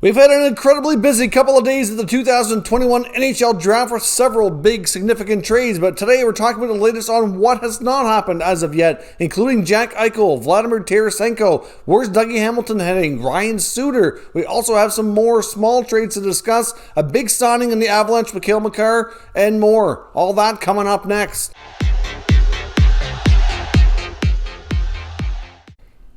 We've had an incredibly busy couple of days of the 2021 NHL Draft with several big significant trades, but today we're talking about the latest on what has not happened as of yet, including Jack Eichel, Vladimir Tarasenko, where's Dougie Hamilton heading, Ryan Suter. We also have some more small trades to discuss, a big signing in the Avalanche with Cale, Makar, and more. All that coming up next.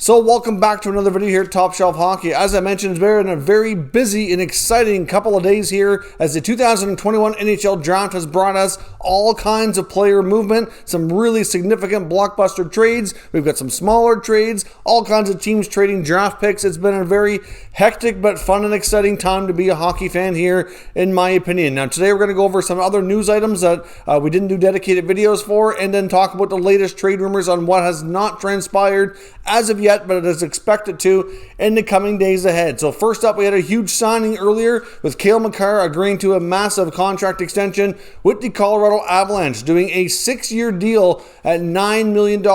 So welcome back to another video here at Top Shelf Hockey. As I mentioned, it's been a very busy and exciting couple of days here as the 2021 NHL Draft has brought us all kinds of player movement, some really significant blockbuster trades. We've got some smaller trades, all kinds of teams trading draft picks. It's been a very hectic but fun and exciting time to be a hockey fan here, in my opinion. Now today we're going to go over some other news items that we didn't do dedicated videos for, and then talk about the latest trade rumors on what has not transpired as of yet, but it is expected to in the coming days ahead. So first up, we had a huge signing earlier with Cale, Makar agreeing to a massive contract extension with the Colorado Avalanche, doing a 6-year deal at $9 million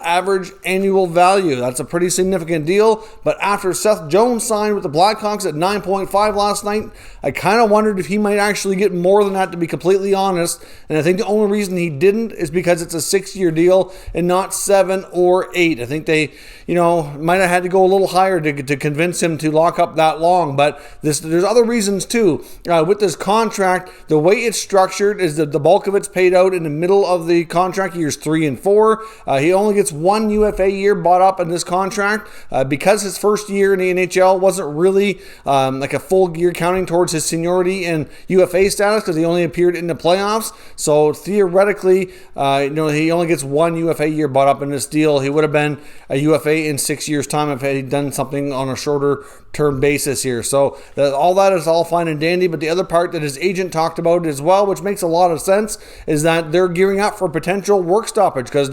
average annual value. That's a pretty significant deal, but after Seth Jones signed with the Blackhawks at 9.5 last night, I kind of wondered if he might actually get more than that, to be completely honest, and I think the only reason he didn't is because it's a 6-year deal and not 7 or 8. I think they, might have had to go a little higher to convince him to lock up that long, but there's other reasons too. With this contract, the way it's structured is that the bulk of it's paid out in the middle of the contract, years 3 and 4. He only gets 1 UFA year bought up in this contract because his first year in the NHL wasn't really like a full year counting towards his seniority and UFA status, because he only appeared in the playoffs. So theoretically, he only gets 1 UFA year bought up in this deal. He would have been a UFA in 6 years' time if he'd done something on a shorter term basis here. So all that is all fine and dandy, but the other part that his agent talked about as well, which makes a lot of sense, is that they're gearing up for potential work stoppage, because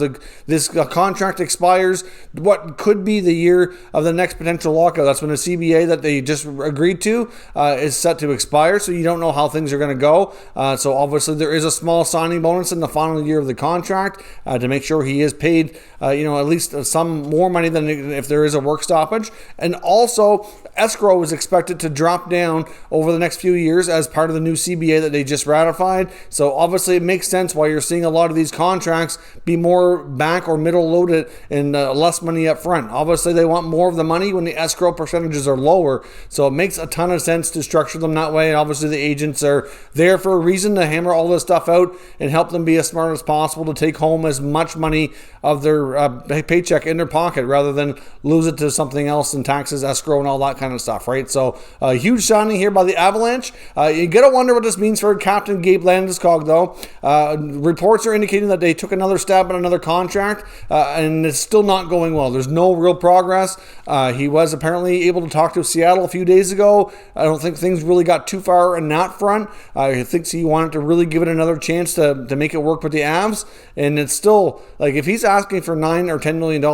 this contract expires what could be the year of the next potential lockout. That's when the CBA that they just agreed to is set to expire, so you don't know how things are going to go. So obviously there is a small signing bonus in the final year of the contract to make sure he is paid at least some more money than if there is a work stoppage. And also escrow is expected to drop down over the next few years as part of the new CBA that they just ratified. So obviously it makes sense why you're seeing a lot of these contracts be more back or middle loaded and less money up front. Obviously they want more of the money when the escrow percentages are lower, so it makes a ton of sense to structure them that way. And obviously the agents are there for a reason, to hammer all this stuff out and help them be as smart as possible to take home as much money of their paycheck in their pocket rather than lose it to something else in taxes, escrow, and all that kind of stuff, right? So a huge signing here by the Avalanche. You gotta wonder what this means for Captain Gabe Landeskog, though. Reports are indicating that they took another stab at another contract, and it's still not going well. There's no real progress. He was apparently able to talk to Seattle a few days ago. I don't think things really got too far in that front. I think he wanted to really give it another chance to make it work with the Avs, and it's still, like, if he's asking for $9 or $10 million,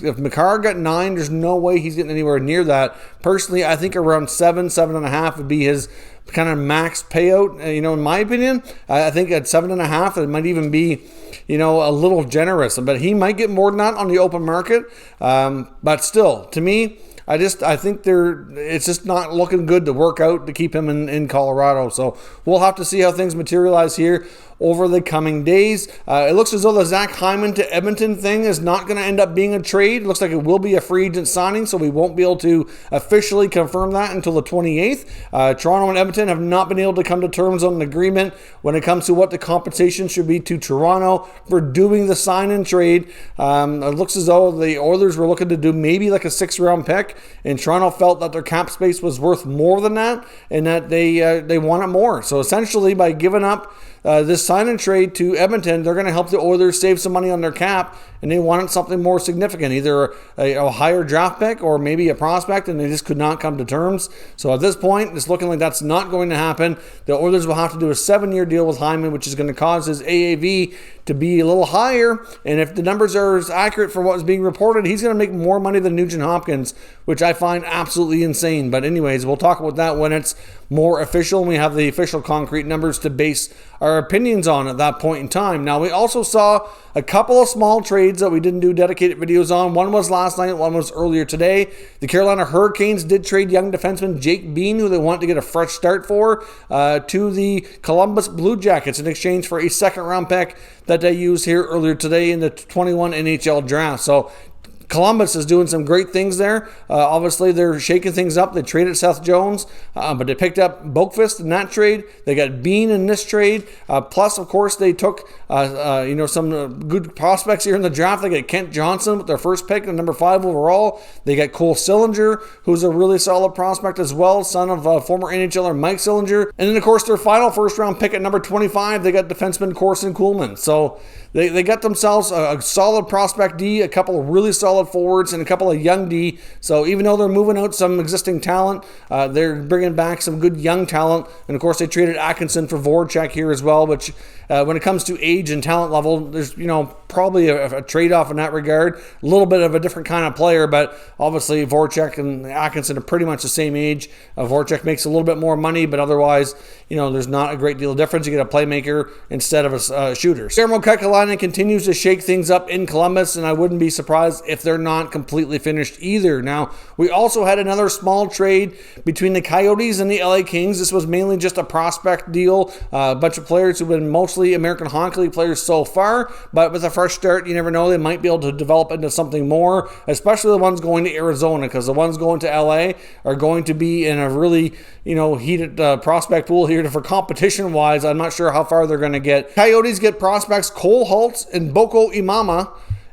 if Makar got 9, there's no way he's getting anywhere near that. Personally, I think around 7.5 would be his kind of max payout. In my opinion, I think at 7.5, it might even be, a little generous. But he might get more than that on the open market. But still, to me, I think it's just not looking good to work out to keep him in Colorado. So we'll have to see how things materialize here over the coming days. It looks as though the Zach Hyman to Edmonton thing is not going to end up being a trade. It looks like it will be a free agent signing, so we won't be able to officially confirm that until the 28th. Toronto and Edmonton have not been able to come to terms on an agreement when it comes to what the compensation should be to Toronto for doing the sign-in trade. It looks as though the Oilers were looking to do maybe like a 6th-round pick, and Toronto felt that their cap space was worth more than that, and that they wanted more. So essentially, by giving up this sign-in trade to Edmonton, they're going to help the Oilers save some money on their cap, and they wanted something more significant, either a higher draft pick or maybe a prospect, and they just could not come to terms. So at this point, it's looking like that's not going to happen. The Oilers will have to do a 7-year deal with Hyman, which is going to cause his AAV to be a little higher, and if the numbers are as accurate for what is being reported, he's going to make more money than Nugent Hopkins, which I find absolutely insane. But anyways, we'll talk about that when it's more official and we have the official concrete numbers to base our opinions on at that point in time. Now, we also saw a couple of small trades that we didn't do dedicated videos on. One was last night, one was earlier today. The Carolina Hurricanes did trade young defenseman Jake Bean, who they want to get a fresh start for, to the Columbus Blue Jackets in exchange for a second-round pick that they used here earlier today in the 21 NHL draft. So Columbus is doing some great things there. Obviously, they're shaking things up. They traded Seth Jones, but they picked up Boqvist in that trade. They got Bean in this trade. Plus, of course, they took some good prospects here in the draft. They got Kent Johnson with their first pick, at number 5 overall. They got Cole Sillinger, who's a really solid prospect as well, son of former NHLer Mike Sillinger. And then, of course, their final first-round pick at number 25, they got defenseman Corson Kuhlman. So they got themselves a solid prospect D, a couple of really solid forwards, and a couple of young D. So even though they're moving out some existing talent, they're bringing back some good young talent. And of course, they traded Atkinson for Voracek here as well, which when it comes to age and talent level, there's probably a trade-off in that regard. A little bit of a different kind of player, but obviously Voracek and Atkinson are pretty much the same age. Voracek makes a little bit more money, but otherwise, there's not a great deal of difference. You get a playmaker instead of a shooter. Jarmo Kekalainen continues to shake things up in Columbus, and I wouldn't be surprised if they're not completely finished either. Now, we also had another small trade between the Coyotes and the LA Kings. This was mainly just a prospect deal. A bunch of players who've been mostly American Hockey League players so far, but with a fresh start, you never know, they might be able to develop into something more, especially the ones going to Arizona, because the ones going to LA are going to be in a really heated prospect pool here for competition wise. I'm not sure how far they're going to get. Coyotes get prospects Cole Holtz and Boko Imama,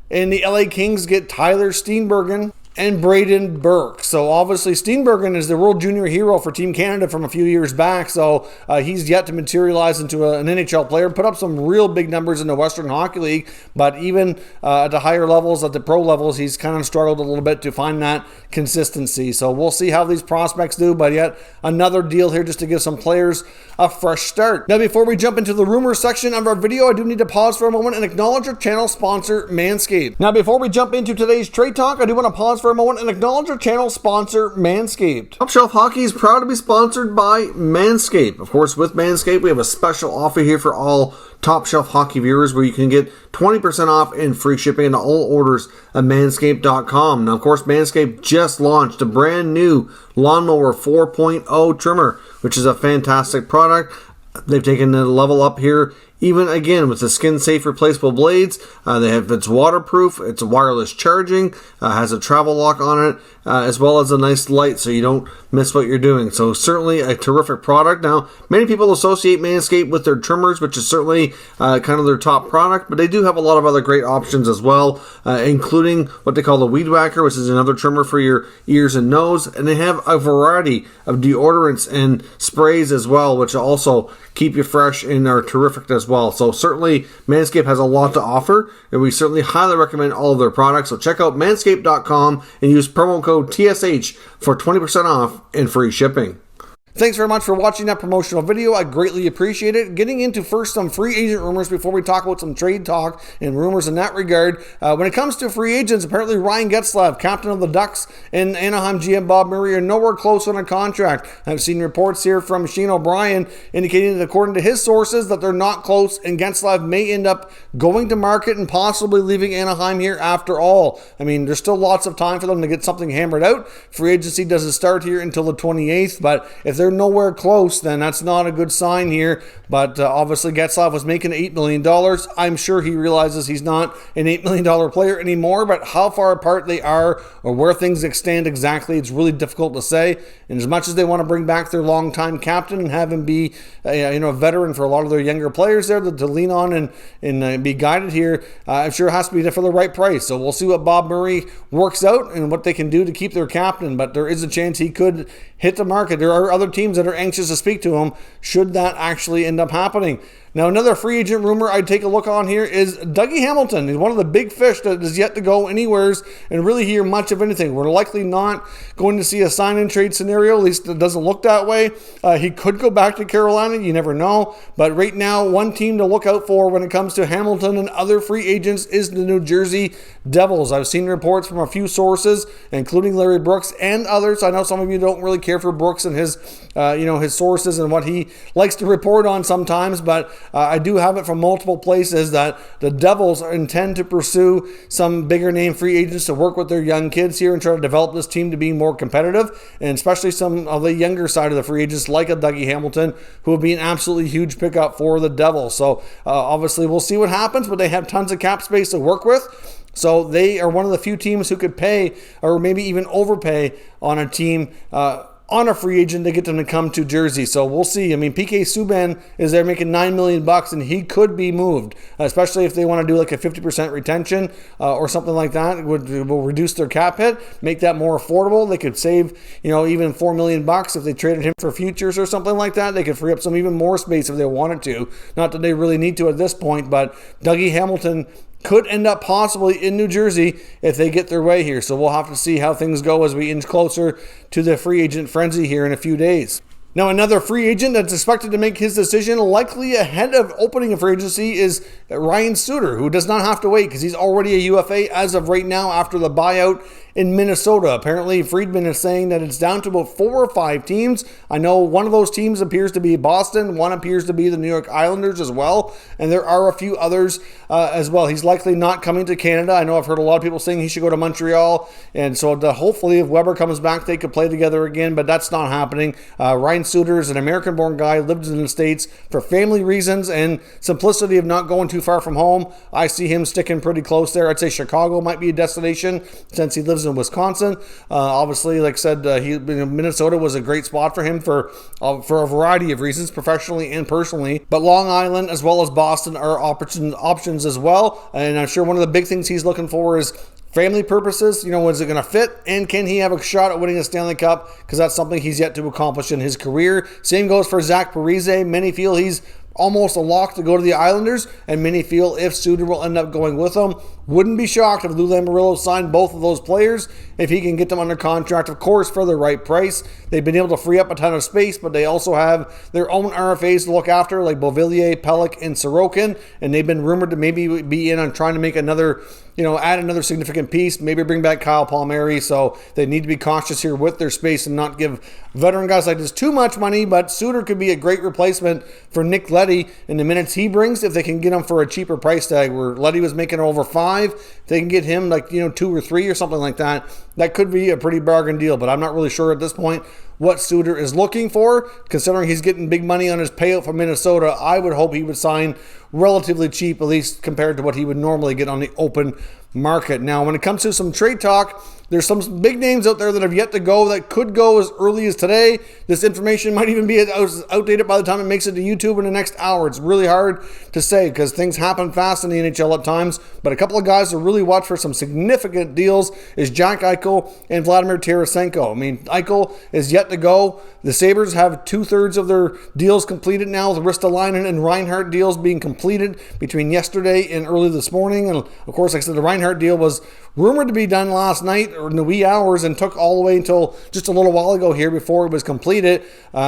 and the LA Kings get Tyler Steenbergen and Braden Burke. So obviously Steenbergen is the World Junior hero for Team Canada from a few years back. So he's yet to materialize into an NHL player, put up some real big numbers in the Western Hockey League, but even at the higher levels, at the pro levels, he's kind of struggled a little bit to find that consistency. So we'll see how these prospects do, but yet another deal here just to give some players a fresh start. Now, before we jump into the rumors section of our video, I do need to pause for a moment and acknowledge our channel sponsor, Manscape. Now, before we jump into today's trade talk, I do want to pause for a moment and acknowledge our channel sponsor, Manscaped. Top Shelf Hockey is proud to be sponsored by Manscaped. Of course, with Manscaped, we have a special offer here for all Top Shelf Hockey viewers where you can get 20% off and free shipping into all orders at manscaped.com. Now, of course, Manscaped just launched a brand new Lawnmower 4.0 trimmer, which is a fantastic product. They've taken the level up here, even again with the skin-safe replaceable blades. It's waterproof, it's wireless charging, has a travel lock on it, as well as a nice light so you don't miss what you're doing. So certainly a terrific product. Now, many people associate Manscaped with their trimmers, which is certainly kind of their top product, but they do have a lot of other great options as well, including what they call the Weed Whacker, which is another trimmer for your ears and nose. And they have a variety of deodorants and sprays as well, which also keep you fresh and are terrific as well. So certainly Manscaped has a lot to offer, and we certainly highly recommend all of their products. So check out manscaped.com and use promo code TSH for 20% off and free shipping. Thanks very much for watching that promotional video. I greatly appreciate it. Getting into first some free agent rumors before we talk about some trade talk and rumors in that regard. When it comes to free agents, apparently Ryan Getzlaf, captain of the Ducks, and Anaheim GM Bob Murray are nowhere close on a contract. I've seen reports here from Shane O'Brien indicating that according to his sources that they're not close, and Getzlaf may end up going to market and possibly leaving Anaheim here after all. I mean, there's still lots of time for them to get something hammered out. Free agency doesn't start here until the 28th, but if they're nowhere close, then that's not a good sign here. But obviously Getzlaf was making $8 million. I'm sure he realizes he's not an $8 million player anymore, but how far apart they are or where things stand exactly, it's really difficult to say. And as much as they want to bring back their longtime captain and have him be a veteran for a lot of their younger players there to lean on and be guided here, I'm sure it has to be for the right price. So we'll see what Bob Murray works out and what they can do to keep their captain, but there is a chance he could hit the market. There are other teams that are anxious to speak to him should that actually end up happening. Now, another free agent rumor I'd take a look on here is Dougie Hamilton. He's one of the big fish that is yet to go anywheres and really hear much of anything. We're likely not going to see a sign-and-trade scenario, at least it doesn't look that way. He could go back to Carolina, you never know. But right now, one team to look out for when it comes to Hamilton and other free agents is the New Jersey Devils. I've seen reports from a few sources, including Larry Brooks and others. I know some of you don't really care for Brooks and his sources and what he likes to report on sometimes, but I do have it from multiple places that the Devils intend to pursue some bigger name free agents to work with their young kids here and try to develop this team to be more competitive, and especially some of the younger side of the free agents like a Dougie Hamilton, who would be an absolutely huge pickup for the Devils. So obviously we'll see what happens, but they have tons of cap space to work with. So they are one of the few teams who could pay or maybe even overpay on a team on a free agent to get them to come to Jersey. So we'll see. I mean, PK Subban is there making $9 million, and he could be moved, especially if they want to do like a 50% retention or something like that. It will reduce their cap hit, make that more affordable. They could save, even $4 million if they traded him for futures or something like that. They could free up some even more space if they wanted to. Not that they really need to at this point, but Dougie Hamilton could end up possibly in New Jersey if they get their way here. So we'll have to see how things go as we inch closer to the free agent frenzy here in a few days. Now, another free agent that's expected to make his decision likely ahead of opening of free agency is Ryan Suter, who does not have to wait because he's already a UFA as of right now after the buyout in Minnesota. Apparently, Friedman is saying that it's down to about 4 or 5 teams. I know one of those teams appears to be Boston. One appears to be the New York Islanders as well. And there are a few others as well. He's likely not coming to Canada. I know I've heard a lot of people saying he should go to Montreal. And so hopefully if Weber comes back, they could play together again. But that's not happening. Ryan Suter is an American-born guy, lived in the States for family reasons and simplicity of not going too far from home. I see him sticking pretty close there. I'd say Chicago might be a destination since he lives in Wisconsin. Obviously, like I said, Minnesota was a great spot for him for a variety of reasons, professionally and personally. But Long Island as well as Boston are options as well. And I'm sure one of the big things he's looking for is family purposes. Is it going to fit? And can he have a shot at winning a Stanley Cup? Because that's something he's yet to accomplish in his career. Same goes for Zach Parise. Many feel he's almost a lock to go to the Islanders, and many feel if Suter will end up going with them. Wouldn't be shocked if Lou Lamoriello signed both of those players if he can get them under contract, of course, for the right price. They've been able to free up a ton of space, but they also have their own RFAs to look after, like Beauvillier, Pelech, and Sorokin, and they've been rumored to maybe be in on trying to make another, add another significant piece, maybe bring back Kyle Palmieri. So they need to be cautious here with their space and not give veteran guys like this too much money, but Suter could be a great replacement for Nick Leddy in the minutes he brings if they can get him for a cheaper price tag, where Leddy was making over 5. If they can get him 2 or 3 or something like that, that could be a pretty bargain deal. But I'm not really sure at this point what Suter is looking for. Considering he's getting big money on his payout from Minnesota, I would hope he would sign relatively cheap, at least compared to what he would normally get on the open market. Now, when it comes to some trade talk, there's some big names out there that have yet to go that could go as early as today. This information might even be outdated by the time it makes it to YouTube in the next hour. It's really hard to say because things happen fast in the NHL at times. But a couple of guys to really watch for some significant deals is Jack Eichel and Vladimir Tarasenko. I mean, Eichel is yet to go. The Sabres have 2/3 of their deals completed now, with Ristolainen and Reinhart deals being completed between yesterday and early this morning. And of course, like I said, the Reinhart deal was rumored to be done last night or in the wee hours and took all the way until just a little while ago here before it was completed.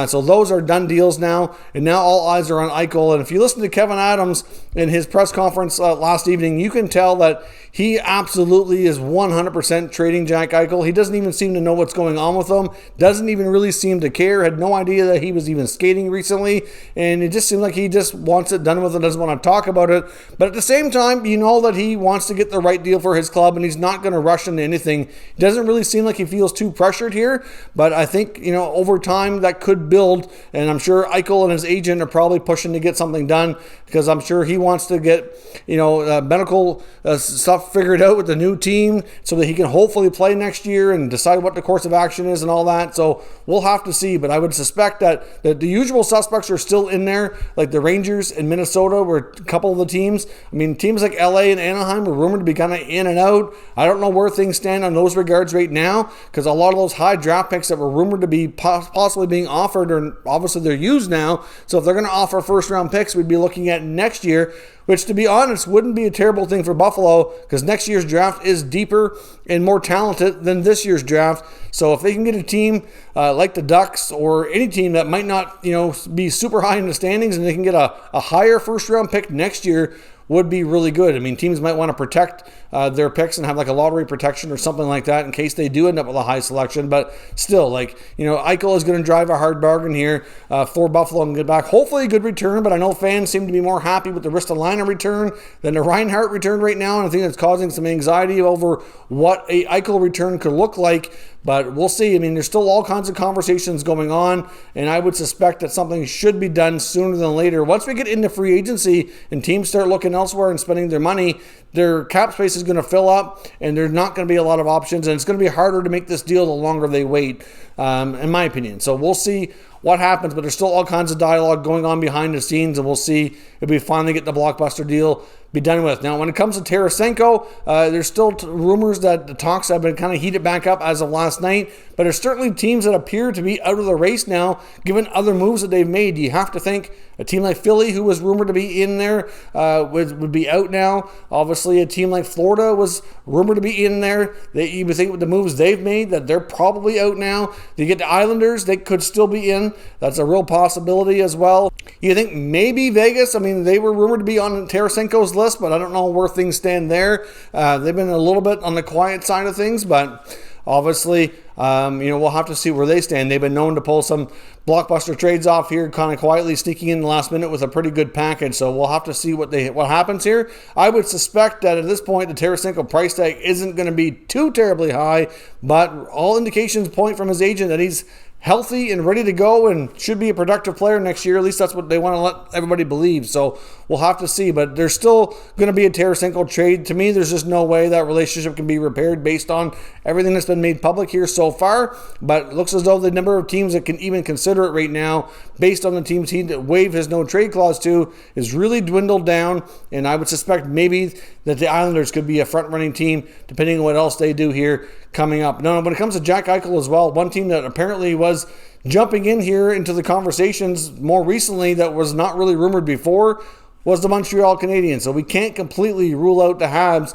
So those are done deals now, and now all eyes are on Eichel. And if you listen to Kevin Adams in his press conference last evening, you can tell that he absolutely is 100% trading Jack Eichel. He doesn't even seem to know what's going on with him, doesn't even really seem to care, had no idea that he was even skating recently, and it just seemed like he just wants it done with and doesn't want to talk about it. But at the same time, you know that he wants to get the right deal for his club, and he's not going to rush into anything. It doesn't really seem like he feels too pressured here, but I think, over time that could build, and I'm sure Eichel and his agent are probably pushing to get something done because I'm sure he wants to get, medical stuff figured out with the new team so that he can hopefully play next year and decide what the course of action is and all that. So we'll have to see, but I would suspect that the usual suspects are still in there, like the Rangers and Minnesota were a couple of the teams. I mean, teams like LA and Anaheim were rumored to be kind of in and out. I don't know where things stand on those regards right now, because a lot of those high draft picks that were rumored to be possibly being offered, or obviously they're used now. So if they're going to offer first round picks, we'd be looking at next year, which, to be honest, wouldn't be a terrible thing for Buffalo, because next year's draft is deeper and more talented than this year's draft. So if they can get a team like the Ducks, or any team that might not, be super high in the standings, and they can get a higher first round pick next year, would be really good. I mean, teams might want to protect their picks and have like a lottery protection or something like that in case they do end up with a high selection. But still, Eichel is going to drive a hard bargain here for Buffalo and get back. Hopefully a good return, but I know fans seem to be more happy with the Ristolainen return than the Reinhart return right now, and I think that's causing some anxiety over what a Eichel return could look like. But we'll see. I mean, there's still all kinds of conversations going on, and I would suspect that something should be done sooner than later. Once we get into free agency and teams start looking elsewhere and spending their money, their cap space is going to fill up, and there's not going to be a lot of options, and it's going to be harder to make this deal the longer they wait, in my opinion. So we'll see what happens, but there's still all kinds of dialogue going on behind the scenes, and we'll see if we finally get the blockbuster deal be done with. Now, when it comes to Tarasenko, there's still rumors that the talks have been kind of heated back up as of last night, but there's certainly teams that appear to be out of the race now, given other moves that they've made. You have to think a team like Philly, who was rumored to be in there, would be out now. Obviously, a team like Florida was rumored to be in there. You would think with the moves they've made that they're probably out now. You get the Islanders, they could still be in. That's a real possibility as well. You think maybe Vegas, I mean, they were rumored to be on Tarasenko's list, but I don't know where things stand there. They've been a little bit on the quiet side of things, but obviously, we'll have to see where they stand. They've been known to pull some blockbuster trades off here, kind of quietly sneaking in the last minute with a pretty good package. So we'll have to see what happens here. I would suspect that at this point, the Tarasenko price tag isn't going to be too terribly high, but all indications point from his agent that he's healthy and ready to go and should be a productive player next year. At least that's what they want to let everybody believe. So we'll have to see. But there's still going to be a Tarasenko trade. To me, there's just no way that relationship can be repaired based on everything that's been made public here so far. But it looks as though the number of teams that can even consider it right now, based on the teams he waived his no trade clause to, is really dwindled down. And I would suspect maybe that the Islanders could be a front-running team, depending on what else they do here coming up. No, when it comes to Jack Eichel as well, one team that apparently was jumping in here into the conversations more recently that was not really rumored before was the Montreal Canadiens. So we can't completely rule out the Habs,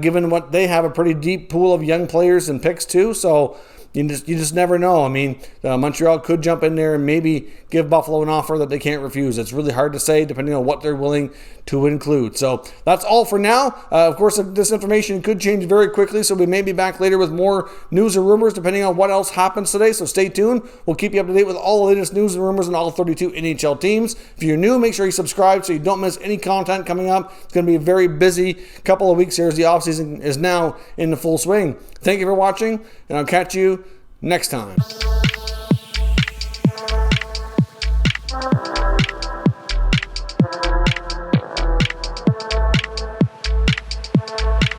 given what they have a pretty deep pool of young players and picks too. So you just never know. I mean, Montreal could jump in there and maybe give Buffalo an offer that they can't refuse. It's really hard to say depending on what they're willing to include. So that's all for now. Of course, this information could change very quickly, so we may be back later with more news or rumors depending on what else happens today. So stay tuned. We'll keep you up to date with all the latest news and rumors on all 32 NHL teams. If you're new, make sure you subscribe so you don't miss any content coming up. It's going to be a very busy couple of weeks here as the offseason is now in the full swing. Thank you for watching, and I'll catch you next time.